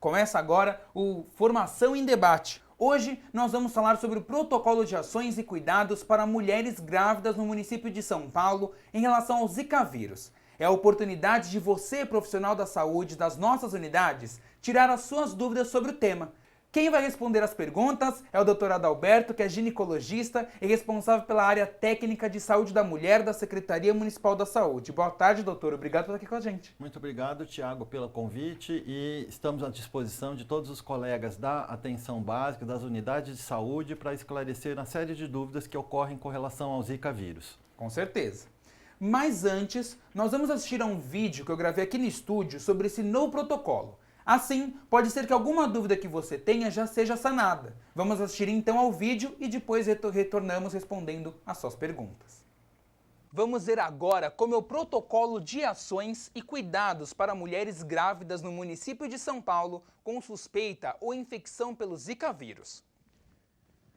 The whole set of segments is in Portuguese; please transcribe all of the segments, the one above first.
Começa agora o Formação em Debate. Hoje nós vamos falar sobre o protocolo de ações e cuidados para mulheres grávidas no município de São Paulo em relação ao Zika vírus. É a oportunidade de você, profissional da saúde das nossas unidades, tirar as suas dúvidas sobre o tema. Quem vai responder as perguntas é o Dr. Adalberto, que é ginecologista e responsável pela área técnica de saúde da mulher da Secretaria Municipal da Saúde. Boa tarde, doutor. Obrigado por estar aqui com a gente. Muito obrigado, Tiago, pelo convite e estamos à disposição de todos os colegas da atenção básica, das unidades de saúde, para esclarecer uma série de dúvidas que ocorrem com relação ao Zika vírus. Com certeza. Mas antes, nós vamos assistir a um vídeo que eu gravei aqui no estúdio sobre esse novo protocolo. Assim, pode ser que alguma dúvida que você tenha já seja sanada. Vamos assistir então ao vídeo e depois retornamos respondendo às suas perguntas. Vamos ver agora como é o protocolo de ações e cuidados para mulheres grávidas no município de São Paulo com suspeita ou infecção pelo Zika vírus.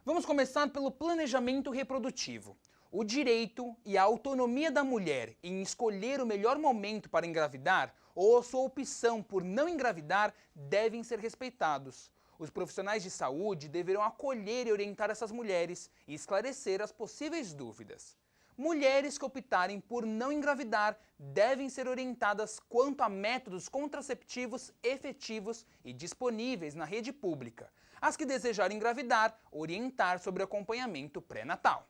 Vamos começar pelo planejamento reprodutivo. O direito e a autonomia da mulher em escolher o melhor momento para engravidar ou a sua opção por não engravidar devem ser respeitados. Os profissionais de saúde deverão acolher e orientar essas mulheres e esclarecer as possíveis dúvidas. Mulheres que optarem por não engravidar devem ser orientadas quanto a métodos contraceptivos efetivos e disponíveis na rede pública. As que desejarem engravidar, orientar sobre o acompanhamento pré-natal.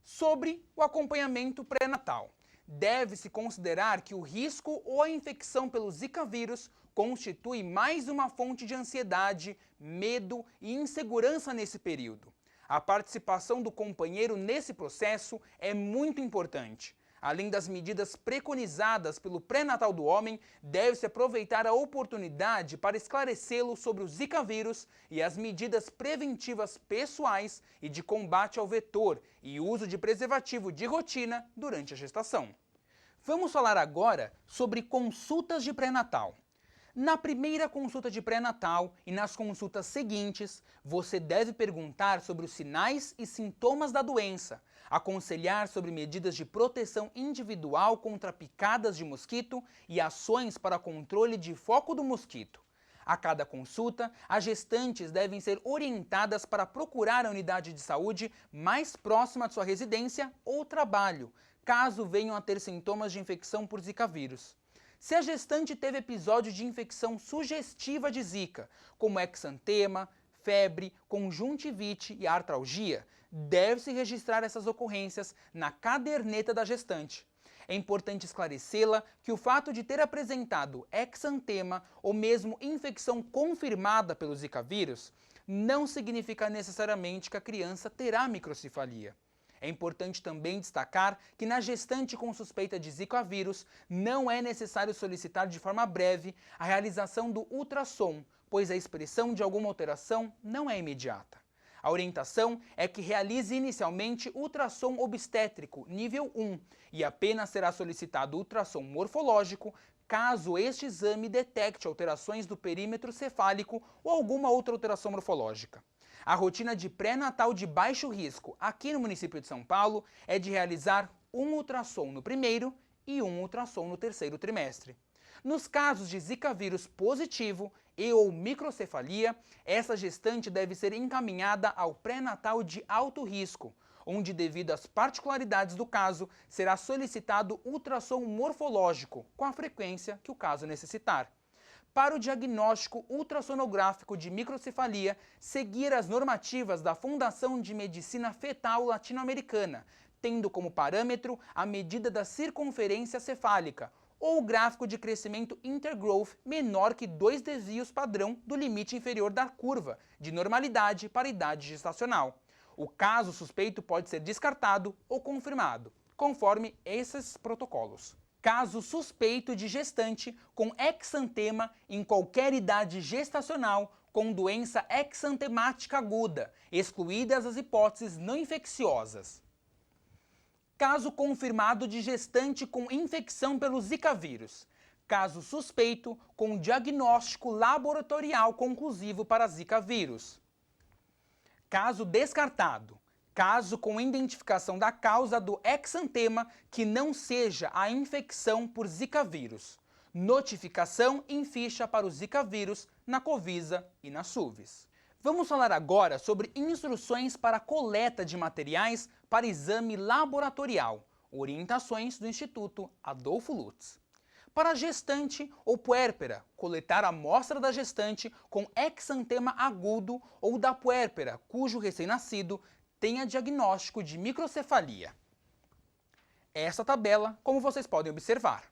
Sobre o acompanhamento pré-natal. Deve-se considerar que o risco ou a infecção pelo Zika vírus constitui mais uma fonte de ansiedade, medo e insegurança nesse período. A participação do companheiro nesse processo é muito importante. Além das medidas preconizadas pelo pré-natal do homem, deve-se aproveitar a oportunidade para esclarecê-lo sobre o Zika vírus e as medidas preventivas pessoais e de combate ao vetor e uso de preservativo de rotina durante a gestação. Vamos falar agora sobre consultas de pré-natal. Na primeira consulta de pré-natal e nas consultas seguintes, você deve perguntar sobre os sinais e sintomas da doença, aconselhar sobre medidas de proteção individual contra picadas de mosquito e ações para controle de foco do mosquito. A cada consulta, as gestantes devem ser orientadas para procurar a unidade de saúde mais próxima de sua residência ou trabalho, caso venham a ter sintomas de infecção por Zika vírus. Se a gestante teve episódio de infecção sugestiva de Zika, como exantema, febre, conjuntivite e artralgia, deve-se registrar essas ocorrências na caderneta da gestante. É importante esclarecê-la que o fato de ter apresentado exantema ou mesmo infecção confirmada pelo Zika vírus não significa necessariamente que a criança terá microcefalia. É importante também destacar que na gestante com suspeita de Zika vírus não é necessário solicitar de forma breve a realização do ultrassom, pois a expressão de alguma alteração não é imediata. A orientação é que realize inicialmente ultrassom obstétrico nível 1 e apenas será solicitado ultrassom morfológico caso este exame detecte alterações do perímetro cefálico ou alguma outra alteração morfológica. A rotina de pré-natal de baixo risco aqui no município de São Paulo é de realizar um ultrassom no primeiro e um ultrassom no terceiro trimestre. Nos casos de Zika vírus positivo e ou microcefalia, essa gestante deve ser encaminhada ao pré-natal de alto risco, onde, devido às particularidades do caso, será solicitado ultrassom morfológico com a frequência que o caso necessitar. Para o diagnóstico ultrassonográfico de microcefalia, seguir as normativas da Fundação de Medicina Fetal Latino-Americana, tendo como parâmetro a medida da circunferência cefálica, ou o gráfico de crescimento intergrowth menor que 2 desvios padrão do limite inferior da curva, de normalidade para a idade gestacional. O caso suspeito pode ser descartado ou confirmado, conforme esses protocolos. Caso suspeito de gestante com exantema em qualquer idade gestacional com doença exantemática aguda, excluídas as hipóteses não infecciosas. Caso confirmado de gestante com infecção pelo Zika vírus. Caso suspeito com diagnóstico laboratorial conclusivo para Zika vírus. Caso descartado. Caso com identificação da causa do exantema que não seja a infecção por Zika vírus. Notificação em ficha para o Zika vírus na Covisa e na SUVES. Vamos falar agora sobre instruções para a coleta de materiais para exame laboratorial, orientações do Instituto Adolfo Lutz. Para gestante ou puérpera, coletar a amostra da gestante com exantema agudo ou da puérpera, cujo recém-nascido tenha diagnóstico de microcefalia. Essa tabela, como vocês podem observar.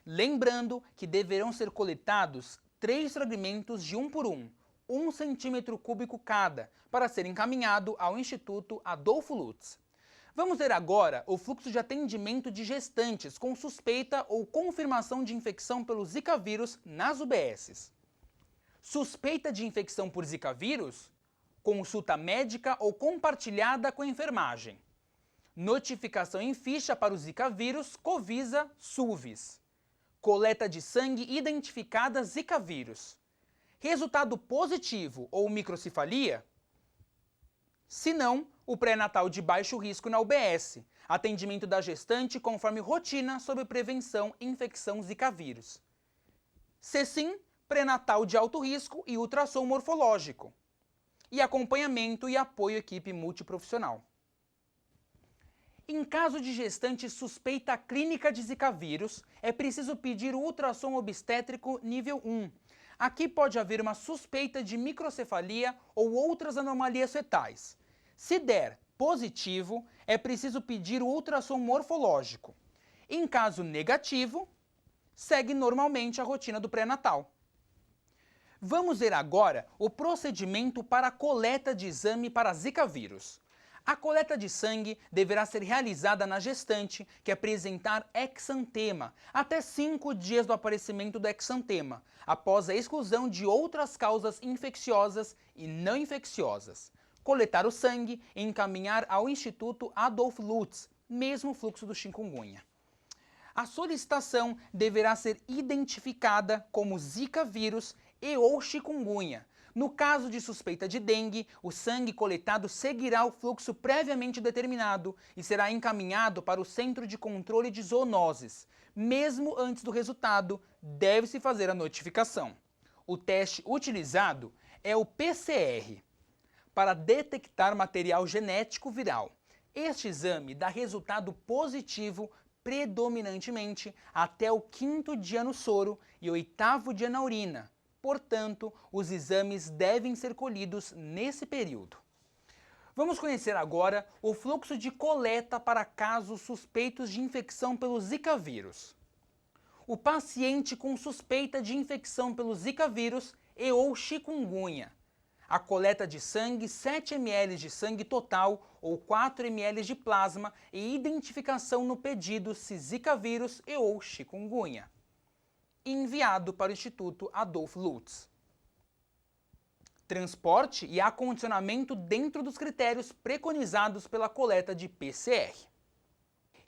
Lembrando que deverão ser coletados 3 fragmentos de 1 por 1, 1 centímetro cúbico cada, para ser encaminhado ao Instituto Adolfo Lutz. Vamos ver agora o fluxo de atendimento de gestantes com suspeita ou confirmação de infecção pelo Zika vírus nas UBSs. Suspeita de infecção por Zika vírus? Consulta médica ou compartilhada com a enfermagem. Notificação em ficha para o Zika vírus, Covisa, SUVES. Coleta de sangue identificada Zika vírus. Resultado positivo ou microcefalia? Se não, o pré-natal de baixo risco na UBS, atendimento da gestante conforme rotina sobre prevenção e infecção Zika vírus. Se sim, pré-natal de alto risco e ultrassom morfológico. E acompanhamento e apoio à equipe multiprofissional. Em caso de gestante suspeita clínica de Zika vírus, é preciso pedir o ultrassom obstétrico nível 1. Aqui pode haver uma suspeita de microcefalia ou outras anomalias fetais. Se der positivo, é preciso pedir o ultrassom morfológico. Em caso negativo, segue normalmente a rotina do pré-natal. Vamos ver agora o procedimento para a coleta de exame para Zika vírus. A coleta de sangue deverá ser realizada na gestante que apresentar exantema, até 5 dias do aparecimento do exantema, após a exclusão de outras causas infecciosas e não infecciosas. Coletar o sangue e encaminhar ao Instituto Adolfo Lutz, mesmo fluxo do chikungunya. A solicitação deverá ser identificada como Zika vírus e ou chikungunya. No caso de suspeita de dengue, o sangue coletado seguirá o fluxo previamente determinado e será encaminhado para o Centro de Controle de Zoonoses. Mesmo antes do resultado, deve-se fazer a notificação. O teste utilizado é o PCR, para detectar material genético viral. Este exame dá resultado positivo predominantemente até o 5º dia no soro e 8º dia na urina. Portanto, os exames devem ser colhidos nesse período. Vamos conhecer agora o fluxo de coleta para casos suspeitos de infecção pelo Zika vírus. O paciente com suspeita de infecção pelo Zika vírus e ou chikungunya. A coleta de sangue, 7 ml de sangue total ou 4 ml de plasma e identificação no pedido se Zika vírus e ou chikungunya. Enviado para o Instituto Adolfo Lutz. Transporte e acondicionamento dentro dos critérios preconizados pela coleta de PCR.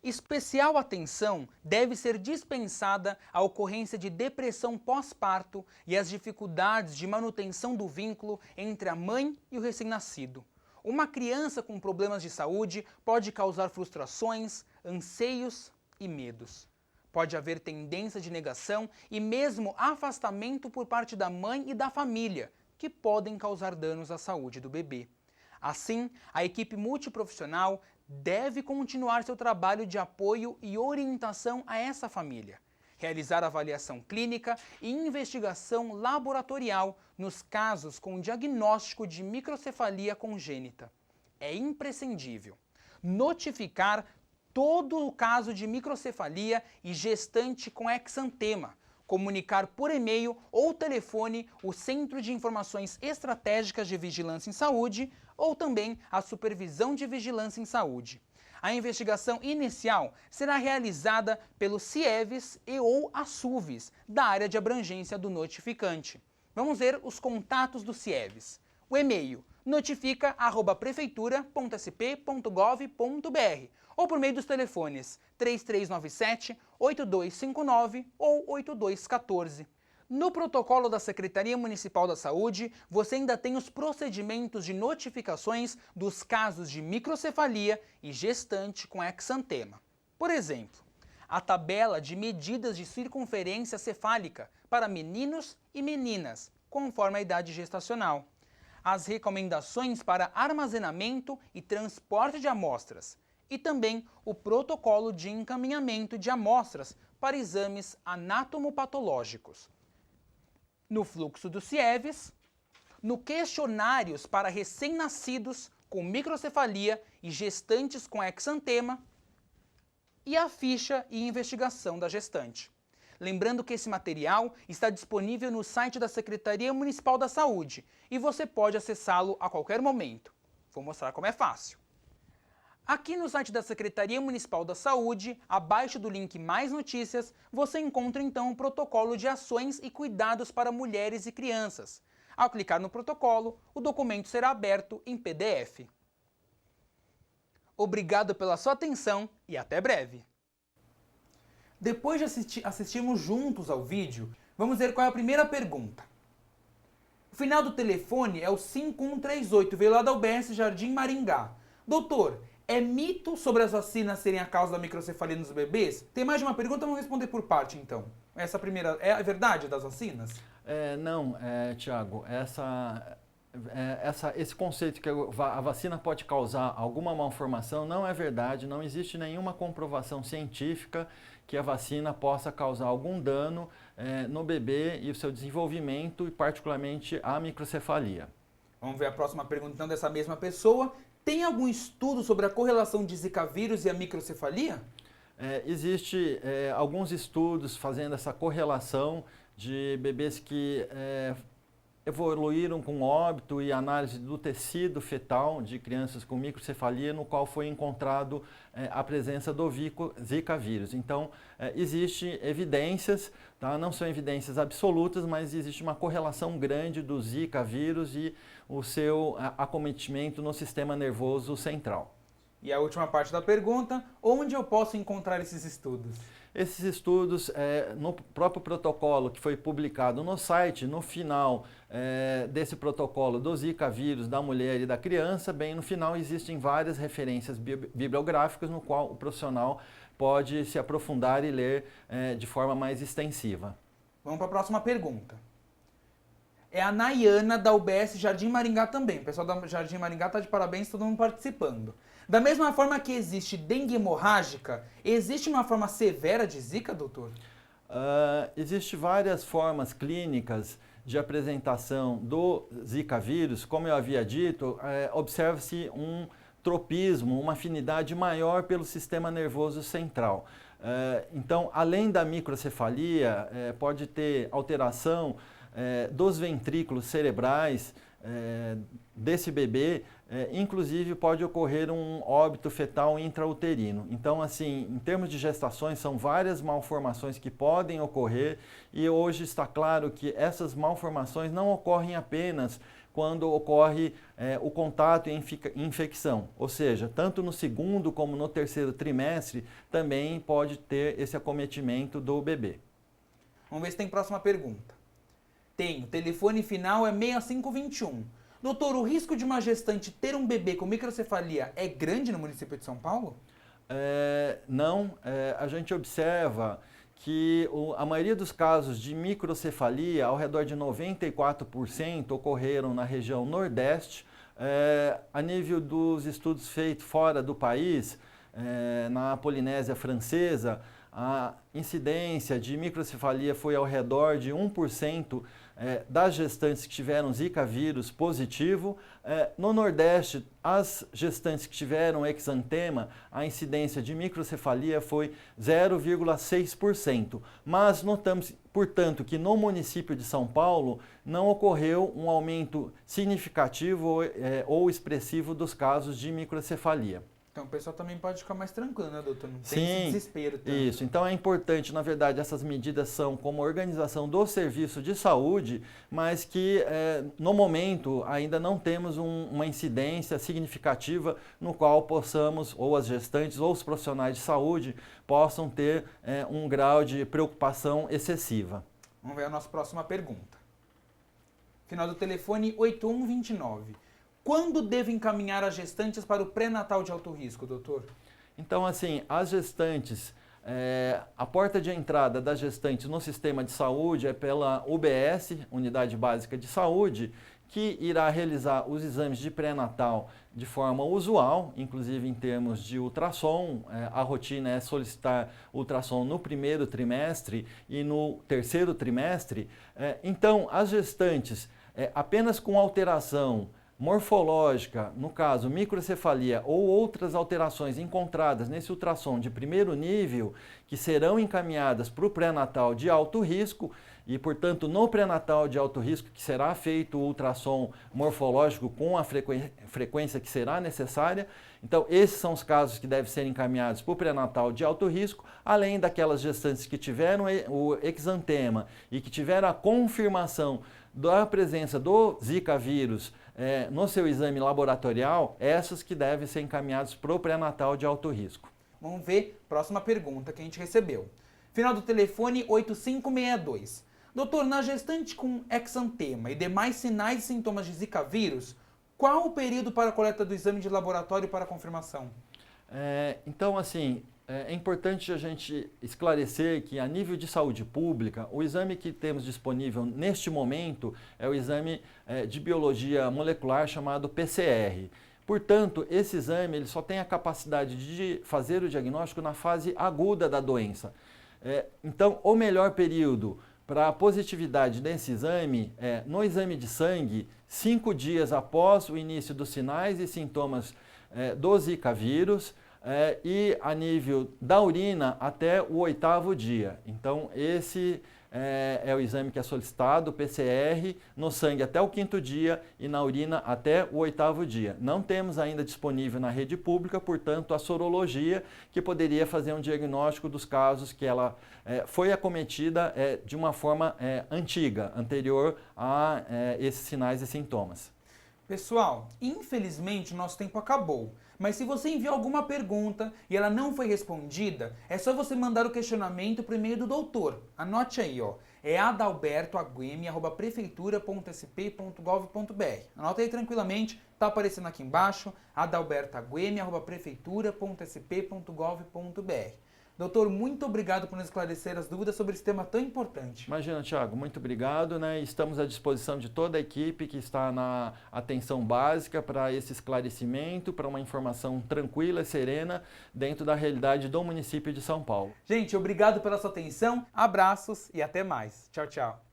Especial atenção deve ser dispensada à ocorrência de depressão pós-parto e às dificuldades de manutenção do vínculo entre a mãe e o recém-nascido. Uma criança com problemas de saúde pode causar frustrações, anseios e medos. Pode haver tendência de negação e mesmo afastamento por parte da mãe e da família, que podem causar danos à saúde do bebê. Assim, a equipe multiprofissional deve continuar seu trabalho de apoio e orientação a essa família, realizar avaliação clínica e investigação laboratorial nos casos com diagnóstico de microcefalia congênita. É imprescindível notificar todo o caso de microcefalia e gestante com exantema, comunicar por e-mail ou telefone o Centro de Informações Estratégicas de Vigilância em Saúde ou também a Supervisão de Vigilância em Saúde. A investigação inicial será realizada pelo CIEVES e ou a SUVES, da área de abrangência do notificante. Vamos ver os contatos do CIEVES. O e-mail notifica@prefeitura.sp.gov.br ou por meio dos telefones 3397-8259 ou 8214. No protocolo da Secretaria Municipal da Saúde, você ainda tem os procedimentos de notificações dos casos de microcefalia e gestante com exantema. Por exemplo, a tabela de medidas de circunferência cefálica para meninos e meninas, conforme a idade gestacional. As recomendações para armazenamento e transporte de amostras e também o protocolo de encaminhamento de amostras para exames anatomopatológicos. No fluxo do CIEVES, no questionários para recém-nascidos com microcefalia e gestantes com exantema e a ficha e investigação da gestante. Lembrando que esse material está disponível no site da Secretaria Municipal da Saúde e você pode acessá-lo a qualquer momento. Vou mostrar como é fácil. Aqui no site da Secretaria Municipal da Saúde, abaixo do link Mais Notícias, você encontra então o protocolo de ações e cuidados para mulheres e crianças. Ao clicar no protocolo, o documento será aberto em PDF. Obrigado pela sua atenção e até breve! Depois de assistirmos juntos ao vídeo, vamos ver qual é a primeira pergunta. O final do telefone é o 5138, veio lá da UBS Jardim Maringá. Doutor, é mito sobre as vacinas serem a causa da microcefalia nos bebês? Tem mais de uma pergunta, vamos responder por parte então. Essa primeira, é a verdade das vacinas? Tiago, esse conceito que a vacina pode causar alguma malformação não é verdade, não existe nenhuma comprovação científica que a vacina possa causar algum dano no bebê e o seu desenvolvimento e particularmente a microcefalia. Vamos ver a próxima pergunta então dessa mesma pessoa. Tem algum estudo sobre a correlação de Zika vírus e a microcefalia? Existe alguns estudos fazendo essa correlação de bebês que evoluíram com óbito e análise do tecido fetal de crianças com microcefalia, no qual foi encontrado a presença do Zika vírus. Então, existem evidências, tá? Não são evidências absolutas, mas existe uma correlação grande do Zika vírus e o seu acometimento no sistema nervoso central. E a última parte da pergunta, onde eu posso encontrar esses estudos? Esses estudos, no próprio protocolo que foi publicado no site, no final desse protocolo do Zika vírus da mulher e da criança, bem no final existem várias referências bibliográficas no qual o profissional pode se aprofundar e ler de forma mais extensiva. Vamos para a próxima pergunta. É a Nayana da UBS Jardim Maringá também. O pessoal da Jardim Maringá está de parabéns, todo mundo participando. Da mesma forma que existe dengue hemorrágica, existe uma forma severa de Zika, doutor? Existem várias formas clínicas de apresentação do Zika vírus. Como eu havia dito, observa-se um tropismo, uma afinidade maior pelo sistema nervoso central. Então, além da microcefalia, pode ter alteração dos ventrículos cerebrais desse bebê, inclusive pode ocorrer um óbito fetal intrauterino. Então, assim, em termos de gestações, são várias malformações que podem ocorrer e hoje está claro que essas malformações não ocorrem apenas quando ocorre o contato e infecção, ou seja, tanto no segundo como no terceiro trimestre também pode ter esse acometimento do bebê. Vamos ver se tem próxima pergunta. Tem, o telefone final é 6521. Doutor, o risco de uma gestante ter um bebê com microcefalia é grande no município de São Paulo? Não, a gente observa que a maioria dos casos de microcefalia, ao redor de 94%, ocorreram na região Nordeste. A nível dos estudos feitos fora do país, na Polinésia Francesa, a incidência de microcefalia foi ao redor de 1% das gestantes que tiveram Zika vírus positivo. No Nordeste, as gestantes que tiveram exantema, a incidência de microcefalia foi 0,6%. Mas notamos, portanto, que no município de São Paulo não ocorreu um aumento significativo ou expressivo dos casos de microcefalia. Então o pessoal também pode ficar mais tranquilo, né, doutor? Não tem esse desespero tanto. Isso. Então é importante, na verdade, essas medidas são como organização do serviço de saúde, mas que no momento ainda não temos uma incidência significativa no qual possamos, ou as gestantes ou os profissionais de saúde, possam ter um grau de preocupação excessiva. Vamos ver a nossa próxima pergunta. Final do telefone 8129. Quando devo encaminhar as gestantes para o pré-natal de alto risco, doutor? Então, assim, as gestantes, a porta de entrada das gestantes no sistema de saúde é pela UBS, Unidade Básica de Saúde, que irá realizar os exames de pré-natal de forma usual, inclusive em termos de ultrassom. A rotina é solicitar ultrassom no primeiro trimestre e no terceiro trimestre. Então, as gestantes, apenas com alteração morfológica, no caso microcefalia ou outras alterações encontradas nesse ultrassom de primeiro nível, que serão encaminhadas para o pré-natal de alto risco e, portanto, no pré-natal de alto risco que será feito o ultrassom morfológico com a frequência que será necessária. Então, esses são os casos que devem ser encaminhados para o pré-natal de alto risco, além daquelas gestantes que tiveram o exantema e que tiveram a confirmação da presença do Zika vírus no seu exame laboratorial, essas que devem ser encaminhadas para o pré-natal de alto risco. Vamos ver a próxima pergunta que a gente recebeu. Final do telefone 8562. Doutor, na gestante com exantema e demais sinais e sintomas de Zika vírus, qual o período para a coleta do exame de laboratório para confirmação? Então, assim, é importante a gente esclarecer que, a nível de saúde pública, o exame que temos disponível neste momento é o exame de biologia molecular chamado PCR. Portanto, esse exame ele só tem a capacidade de fazer o diagnóstico na fase aguda da doença. Então, o melhor período para a positividade desse exame é, no exame de sangue, 5 dias após o início dos sinais e sintomas do Zika vírus, e a nível da urina até o 8º dia. Então, esse é o exame que é solicitado, o PCR, no sangue até o 5º dia e na urina até o 8º dia. Não temos ainda disponível na rede pública, portanto, a sorologia, que poderia fazer um diagnóstico dos casos que ela foi acometida de uma forma antiga, anterior a esses sinais e sintomas. Pessoal, infelizmente o nosso tempo acabou. Mas se você enviou alguma pergunta e ela não foi respondida, é só você mandar o questionamento por e-mail do doutor. Anote aí, ó. É adalbertoaguemi@prefeitura.sp.gov.br. Anota aí tranquilamente, tá aparecendo aqui embaixo, adalbertoaguemi@prefeitura.sp.gov.br. Doutor, muito obrigado por nos esclarecer as dúvidas sobre esse tema tão importante. Imagina, Thiago, muito obrigado, né? Estamos à disposição de toda a equipe que está na atenção básica para esse esclarecimento, para uma informação tranquila e serena dentro da realidade do município de São Paulo. Gente, obrigado pela sua atenção, abraços e até mais. Tchau, tchau.